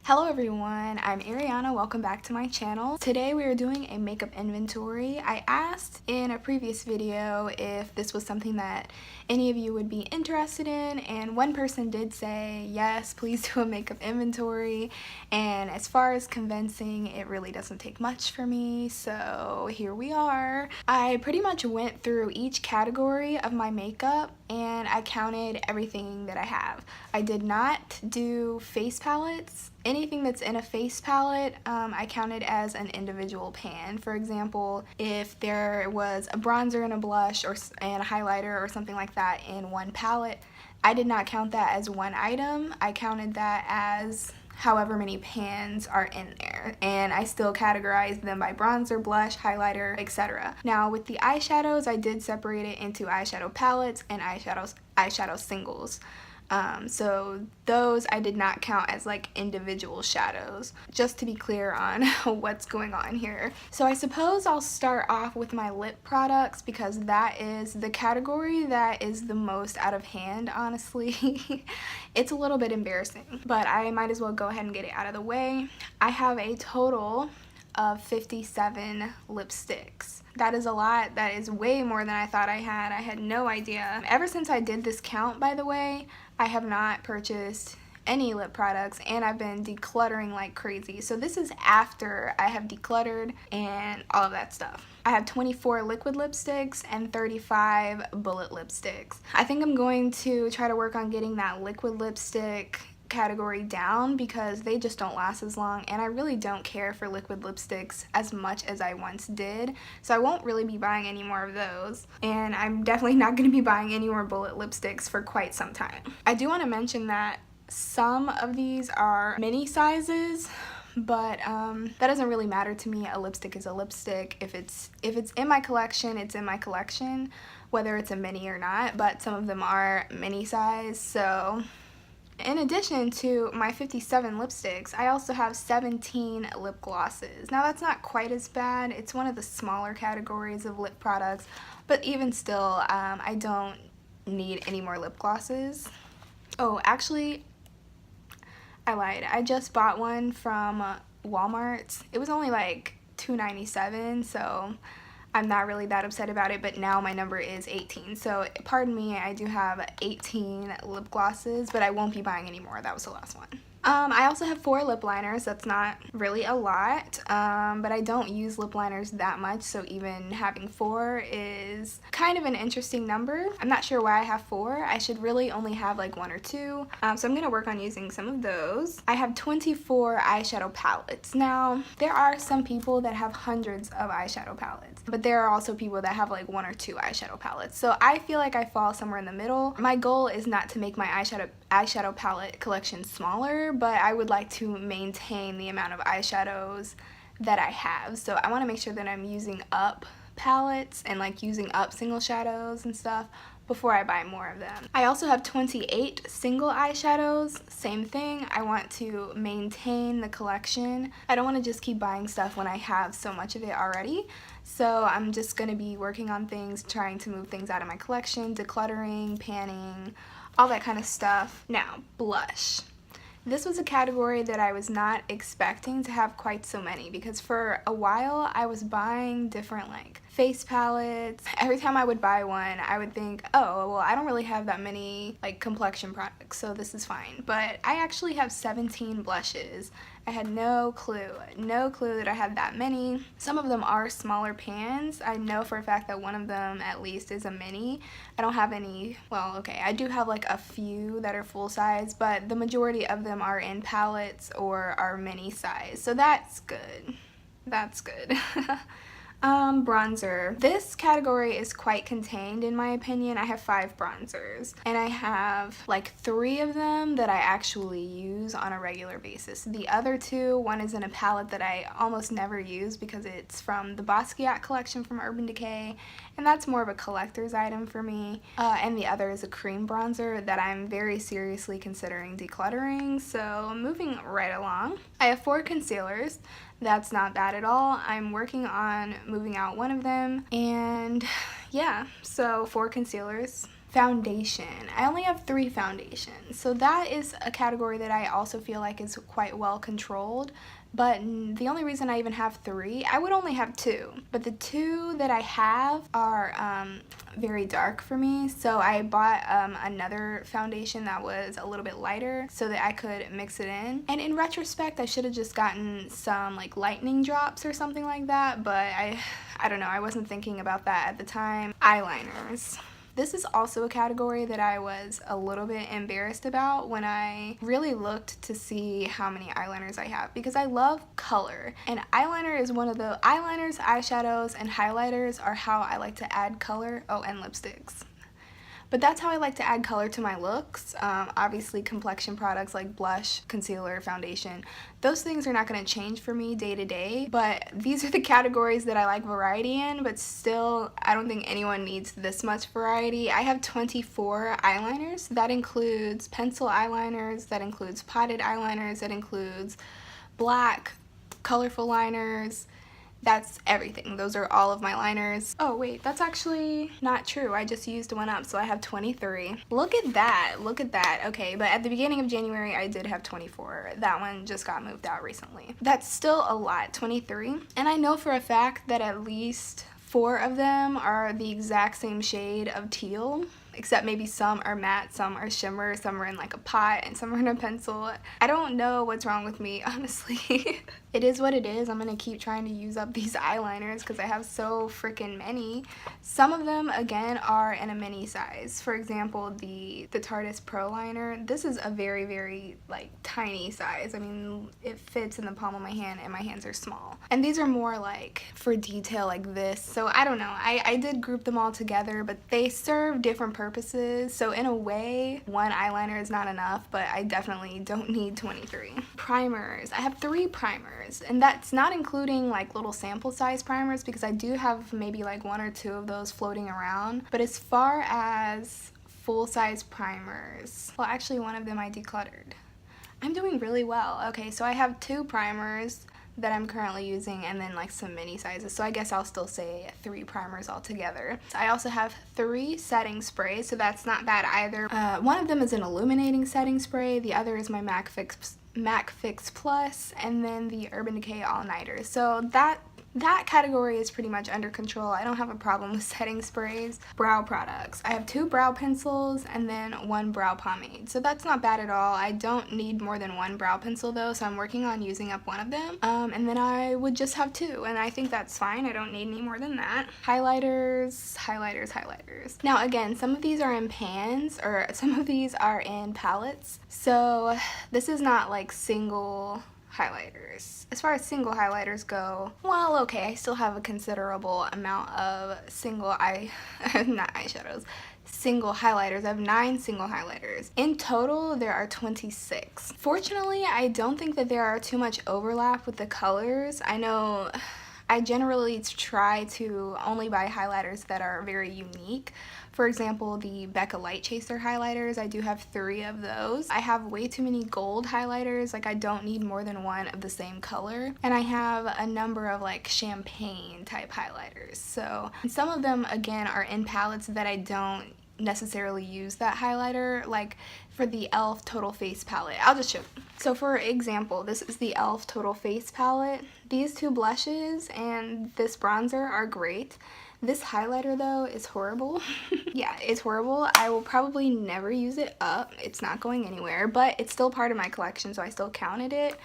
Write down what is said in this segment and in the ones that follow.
Hello everyone, I'm Ariana. Welcome back to my channel. Today we are doing a makeup inventory. I asked in a previous video if this was something that any of you would be interested in, and one person did say yes, please do a makeup inventory. And as far as convincing, it really doesn't take much for me, so here we are. I pretty much went through each category of my makeup and I counted everything that I have. I did not do face palettes. Anything that's in a face palette, I counted as an individual pan. For example, if there was a bronzer and a blush and a highlighter or something like that in one palette, I did not count that as one item. I counted that as however many pans are in there, and I still categorized them by bronzer, blush, highlighter, etc. Now with the eyeshadows, I did separate it into eyeshadow palettes and eyeshadow singles. So those I did not count as like individual shadows, just to be clear on what's going on here. So I suppose I'll start off with my lip products because that is the category that is the most out of hand, honestly. It's a little bit embarrassing, but I might as well go ahead and get it out of the way. I have a total of 57 lipsticks. That is a lot. That is way more than I thought I had. I had no idea. Ever since I did this count, by the way, I have not purchased any lip products and I've been decluttering like crazy. So this is after I have decluttered and all of that stuff. I have 24 liquid lipsticks and 35 bullet lipsticks. I think I'm going to try to work on getting that liquid lipstick category down because they just don't last as long, and I really don't care for liquid lipsticks as much as I once did, so I won't really be buying any more of those, and I'm definitely not going to be buying any more bullet lipsticks for quite some time. I do want to mention that some of these are mini sizes, but that doesn't really matter to me. A lipstick is a lipstick. If it's in my collection, it's in my collection, whether it's a mini or not, but some of them are mini size. So in addition to my 57 lipsticks, I also have 17 lip glosses. Now that's not quite as bad. It's one of the smaller categories of lip products, but even still, I don't need any more lip glosses. Oh, actually, I lied. I just bought one from Walmart. It was only like $2.97, so I'm not really that upset about it, but now my number is 18. So pardon me, I do have 18 lip glosses, but I won't be buying any more. That was the last one. I also have 4 lip liners. That's not really a lot, but I don't use lip liners that much, so even having 4 is kind of an interesting number. I'm not sure why I have 4. I should really only have like 1 or 2, so I'm going to work on using some of those. I have 24 eyeshadow palettes. Now, there are some people that have hundreds of eyeshadow palettes, but there are also people that have like 1 or 2 eyeshadow palettes, so I feel like I fall somewhere in the middle. My goal is not to make my eyeshadow palette collection smaller, but I would like to maintain the amount of eyeshadows that I have. So I want to make sure that I'm using up palettes and like using up single shadows and stuff before I buy more of them. I also have 28 single eyeshadows. Same thing. I want to maintain the collection. I don't want to just keep buying stuff when I have so much of it already. So I'm just going to be working on things, trying to move things out of my collection, decluttering, panning, all that kind of stuff. Now, blush. This was a category that I was not expecting to have quite so many, because for a while I was buying different like face palettes. Every time I would buy one, I would think, oh, well, I don't really have that many like complexion products, so this is fine. But I actually have 17 blushes. I had no clue that I had that many. Some of them are smaller pans. I know for a fact that one of them at least is a mini. I don't have any, well, okay, I do have like a few that are full size, but the majority of them are in palettes or are mini size, so that's good. That's good. Bronzer. This category is quite contained in my opinion. I have 5 bronzers and I have like 3 of them that I actually use on a regular basis. The other 2, one is in a palette that I almost never use because it's from the Basquiat collection from Urban Decay, and that's more of a collector's item for me, and the other is a cream bronzer that I'm very seriously considering decluttering. So moving right along, I have 4 concealers. That's not bad at all. I'm working on moving out one of them, and yeah, so 4 concealers. Foundation. I only have 3 foundations, so that is a category that I also feel like is quite well controlled. But the only reason I even have 3, I would only have 2, but the 2 that I have are very dark for me, so I bought another foundation that was a little bit lighter so that I could mix it in. And in retrospect, I should have just gotten some like lightning drops or something like that, but I don't know, I wasn't thinking about that at the time. Eyeliners. This is also a category that I was a little bit embarrassed about when I really looked to see how many eyeliners I have, because I love color, and eyeliner is one of the eyeliners, eyeshadows, and highlighters are how I like to add color. Oh, and lipsticks. But that's how I like to add color to my looks. Obviously complexion products like blush, concealer, foundation, those things are not going to change for me day to day, but these are the categories that I like variety in, but still I don't think anyone needs this much variety. I have 24 eyeliners. That includes pencil eyeliners, that includes potted eyeliners, that includes black, colorful liners. That's everything. Those are all of my liners. Oh wait, that's actually not true. I just used one up, so I have 23. Look at that, look at that. Okay, but at the beginning of January, I did have 24. That one just got moved out recently. That's still a lot, 23. And I know for a fact that at least 4 of them are the exact same shade of teal, except maybe some are matte, some are shimmer, some are in like a pot, and some are in a pencil. I don't know what's wrong with me, honestly. It is what it is. I'm gonna keep trying to use up these eyeliners because I have so freaking many. Some of them, again, are in a mini size. For example, the Tarte Pro Liner. This is a very, very, like, tiny size. I mean, it fits in the palm of my hand, and my hands are small. And these are more, like, for detail like this. So, I don't know. I did group them all together, but they serve different purposes. So, in a way, one eyeliner is not enough, but I definitely don't need 23. Primers. I have 3 primers, and that's not including like little sample size primers because I do have maybe like 1 or 2 of those floating around. But as far as full-size primers, well, actually one of them I decluttered. I'm doing really well. Okay, so I have 2 primers that I'm currently using, and then like some mini sizes, so I guess I'll still say 3 primers altogether. I also have 3 setting sprays, so that's not bad either. One of them is an illuminating setting spray, the other is my MAC Fix Plus, and then the Urban Decay All Nighter. So that category is pretty much under control. I don't have a problem with setting sprays. Brow products. I have 2 brow pencils and then 1 brow pomade. So that's not bad at all. I don't need more than 1 brow pencil though, so I'm working on using up one of them. And then I would just have 2, and I think that's fine. I don't need any more than that. Highlighters, highlighters, highlighters. Now again, some of these are in pans, or some of these are in palettes. So this is not like single highlighters. As far as single highlighters go, well, okay, I still have a considerable amount of single single highlighters. I have 9 single highlighters. In total, there are 26. Fortunately, I don't think that there are too much overlap with the colors. I know I generally try to only buy highlighters that are very unique. For example, the Becca Light Chaser highlighters, I do have 3 of those. I have way too many gold highlighters, like I don't need more than 1 of the same color. And I have a number of like champagne type highlighters. So some of them, again, are in palettes that I don't necessarily use that highlighter, like for the e.l.f. Total Face palette. I'll just show you. So for example, this is the e.l.f. Total Face palette. These 2 blushes and this bronzer are great. This highlighter though is horrible. Yeah, it's horrible. I will probably never use it up. It's not going anywhere, but it's still part of my collection, so I still counted it.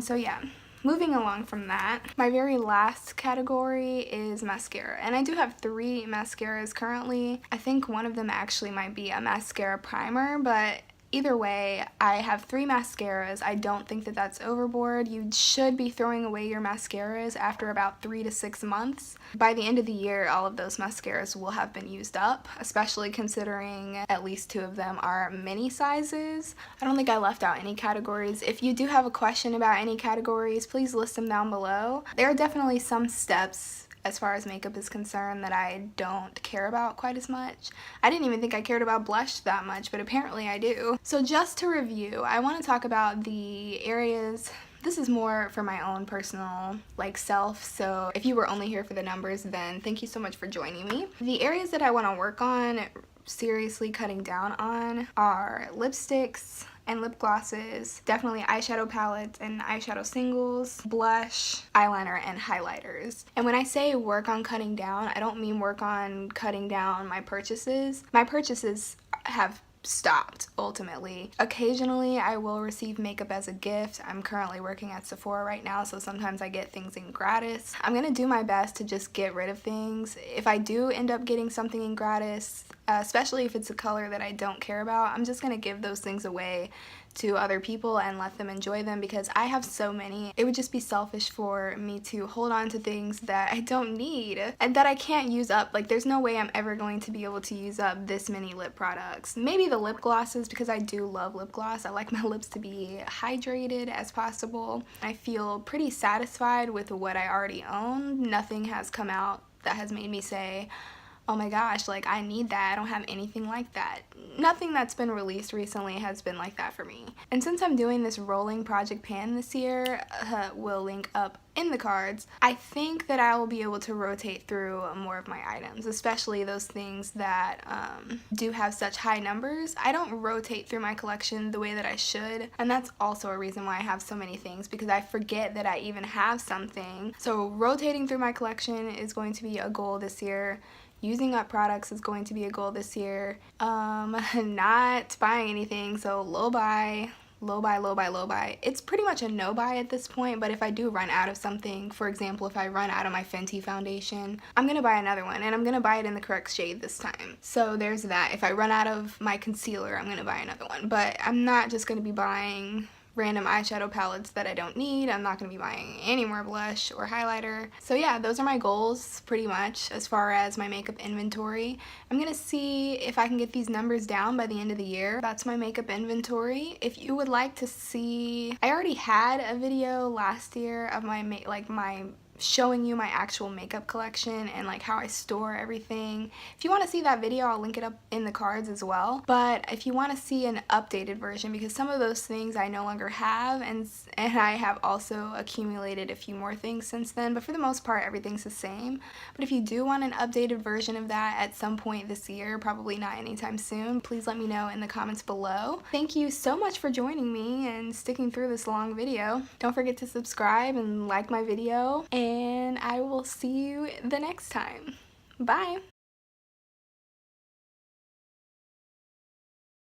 So yeah. Moving along from that, my very last category is mascara, and I do have 3 mascaras currently. I think one of them actually might be a mascara primer, but either way, I have 3 mascaras. I don't think that that's overboard. You should be throwing away your mascaras after about 3 to 6 months. By the end of the year, all of those mascaras will have been used up, especially considering at least 2 of them are mini sizes. I don't think I left out any categories. If you do have a question about any categories, please list them down below. There are definitely some steps as far as makeup is concerned that I don't care about quite as much. I didn't even think I cared about blush that much, but apparently I do. So just to review, I want to talk about the areas. This is more for my own personal self, so if you were only here for the numbers, then thank you so much for joining me. The areas that I want to work on seriously cutting down on are lipsticks and lip glosses, definitely eyeshadow palettes and eyeshadow singles, blush, eyeliner, and highlighters. And when I say work on cutting down, I don't mean work on cutting down my purchases. My purchases have stopped ultimately. Occasionally I will receive makeup as a gift. I'm currently working at Sephora right now, so sometimes I get things in gratis. I'm gonna do my best to just get rid of things. If I do end up getting something in gratis, especially if it's a color that I don't care about, I'm just gonna give those things away to other people and let them enjoy them, because I have so many. It would just be selfish for me to hold on to things that I don't need and that I can't use up. Like, there's no way I'm ever going to be able to use up this many lip products. Maybe the lip glosses, because I do love lip gloss. I like my lips to be hydrated as possible. I feel pretty satisfied with what I already own. Nothing has come out that has made me say, oh my gosh, like, I need that. I don't have anything like that. Nothing that's been released recently has been like that for me. And since I'm doing this rolling project pan this year, will link up in the cards, I think that I will be able to rotate through more of my items, especially those things that do have such high numbers. I don't rotate through my collection the way that I should, and that's also a reason why I have so many things, because I forget that I even have something. So rotating through my collection is going to be a goal this year. Using up products is going to be a goal this year. Not buying anything, so low buy. It's pretty much a no buy at this point, but if I do run out of something, for example, if I run out of my Fenty foundation, I'm gonna buy another one, and I'm gonna buy it in the correct shade this time. So there's that. If I run out of my concealer, I'm gonna buy another one, but I'm not just gonna be buying random eyeshadow palettes that I don't need. I'm not going to be buying any more blush or highlighter. So yeah, those are my goals pretty much as far as my makeup inventory. I'm going to see if I can get these numbers down by the end of the year. That's my makeup inventory. If you would like to see, I already had a video last year of my showing you my actual makeup collection and like how I store everything. If you want to see that video, I'll link it up in the cards as well. But if you want to see an updated version, because some of those things I no longer have, and I have also accumulated a few more things since then, but for the most part everything's the same. But if you do want an updated version of that at some point this year, probably not anytime soon, please let me know in the comments below. Thank you so much for joining me and sticking through this long video. Don't forget to subscribe and like my video, and I will see you the next time. Bye!